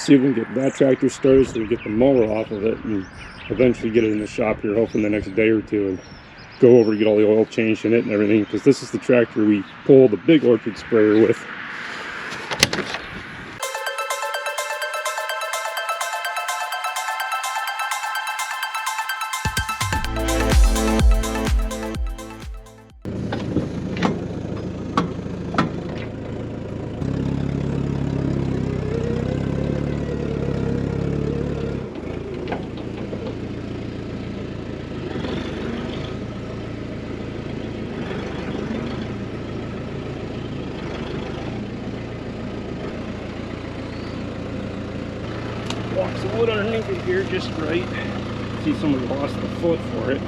see if we can get that tractor started so we get the mower off of it and eventually get it in the shop here, hopefully in the next day or two, and go over and get all the oil changed in it and everything, because this is the tractor we pull the big orchard sprayer with. Walk some wood underneath it here just right. See somebody lost the foot for it.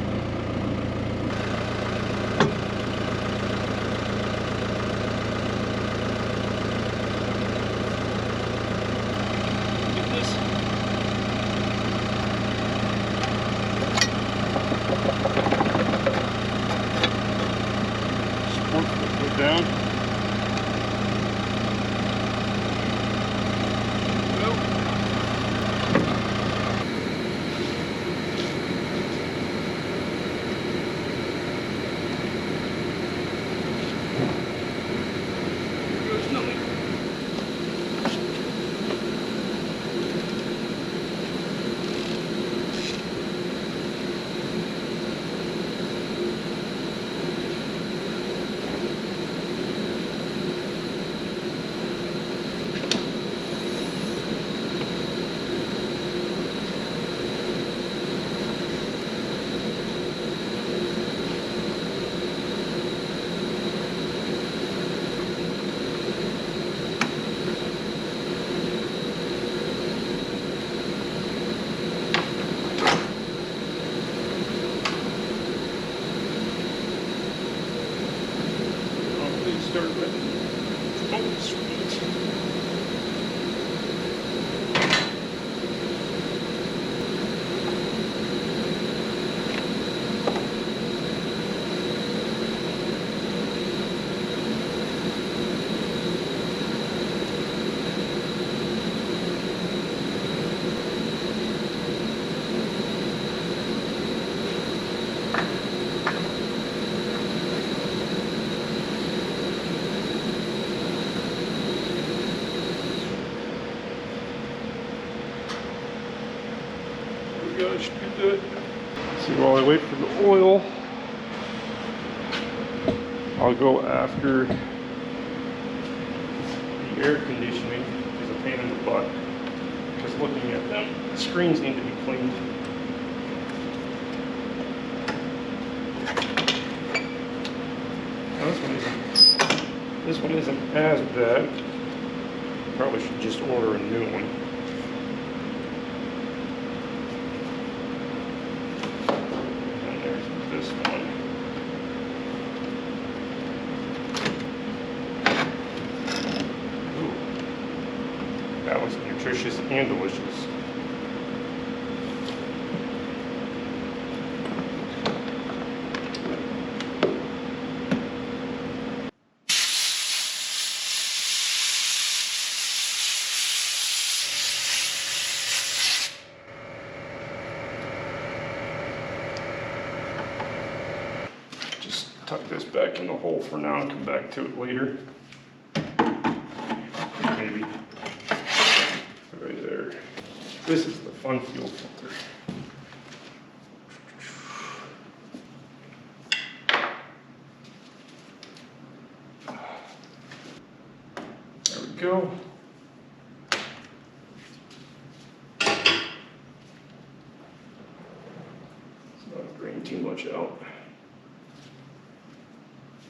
Get this. Support the foot down. Start with. Oh, sweet. That should be good. See, while I wait for the oil, I'll go after the air conditioning. Is a pain in the butt. Just looking at them, the screens need to be cleaned. Now this one isn't as bad. Probably should just order a new one. This one. Ooh. That was nutritious and delicious. Tuck this back in the hole for now and come back to it later. Maybe. Right there. This is the fun fuel filter. There we go. It's not draining too much out.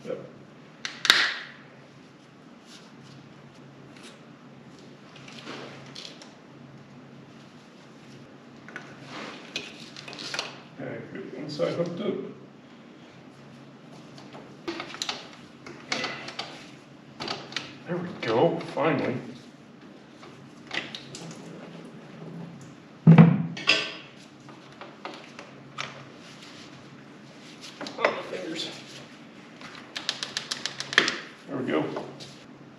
Yep. Okay, good inside hooked up. There we go, finally. Oh, my fingers. There we go.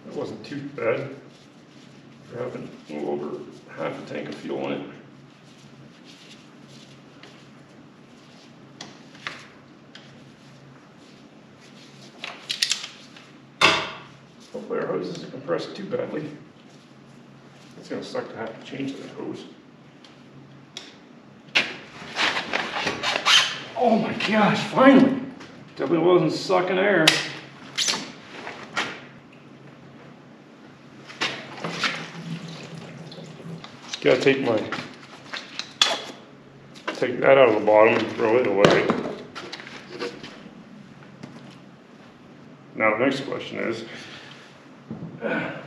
That wasn't too bad. having a little over half a tank of fuel in it. Hopefully our hose isn't compressed too badly. It's gonna suck to have to change that hose. Oh my gosh, finally! Definitely wasn't sucking air. Gotta take that out of the bottom and throw it away. Now the next question is, can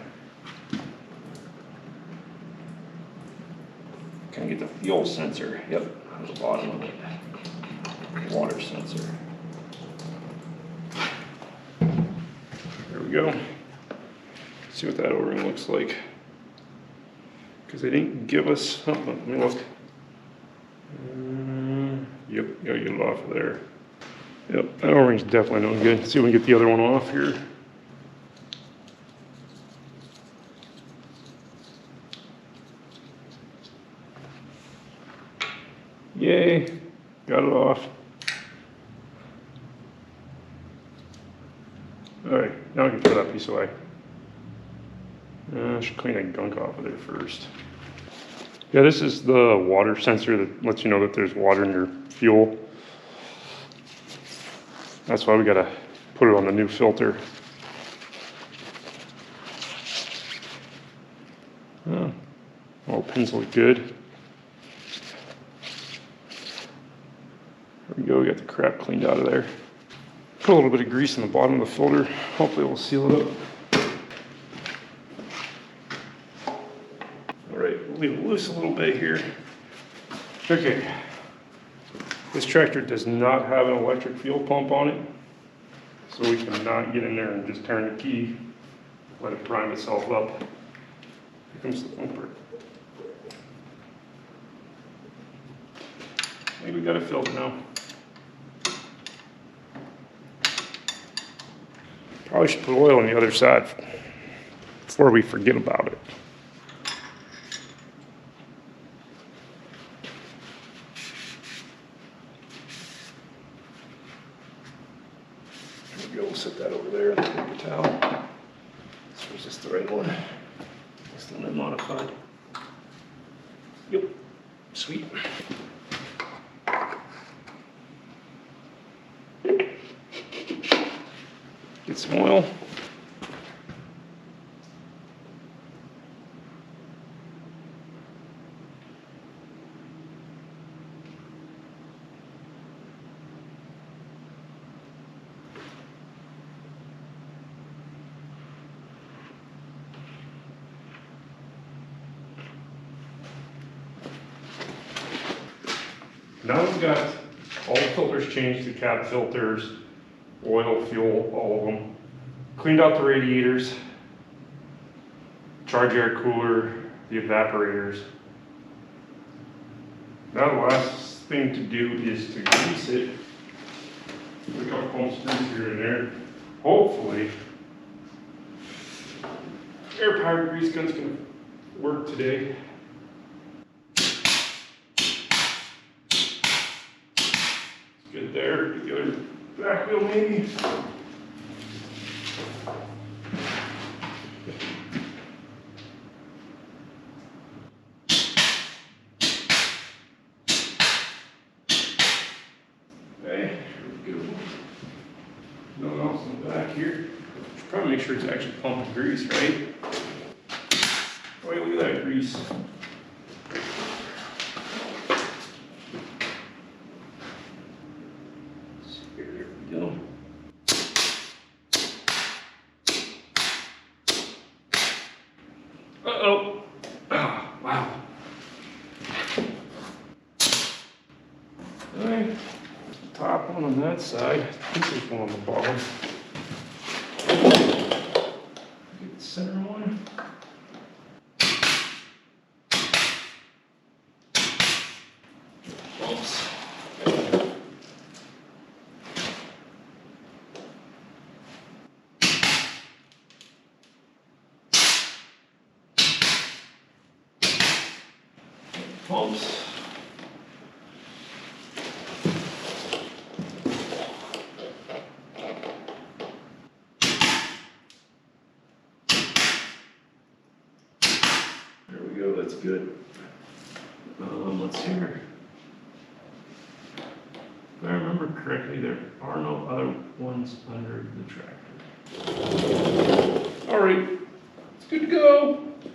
I get the fuel sensor? Yep, on the bottom of it. Water sensor. There we go. See what that O-ring looks like. Because they didn't give us, let me look. Yep, gotta get it off of there. Yep, that O-ring's definitely no good. See if we can get the other one off here. Yay, got it off. All right, now I can throw that piece away. I should clean that gunk off of there first. Yeah, this is the water sensor that lets you know that there's water in your fuel. That's why we gotta put it on the new filter. All pins look good. There we go, we got the crap cleaned out of there. Put a little bit of grease in the bottom of the filter. Hopefully it will seal it up. All right, we'll leave it loose a little bit here. Okay, this tractor does not have an electric fuel pump on it, so we cannot get in there and just turn the key, let it prime itself up. Here comes the bumper. I think we got it filled now. Probably should put oil on the other side before we forget about it. There we go, we'll set that over there in the paper towel. So is this the right one? This one is modified. Yep, sweet. Get some oil. Now we've got all the filters changed to cab filters, oil, fuel, all of them. Cleaned out the radiators, charge air cooler, the evaporators. Now the last thing to do is to grease it. We got pump screws here and there. Hopefully, air powered grease gun's gonna work today. Good there, get the other back wheel maybe. Okay, here we go. Nothing else in the back here. Should probably make sure it's actually pumping grease, right? Oh, look at that grease. Here we go. Uh-oh. Oh, wow. All right. Top one on that side. I think there's one on the bottom. Get the center one. Oops. pumps. There we go, that's good. Let's see here. If I remember correctly, there are no other ones under the tractor. All right, it's good to go.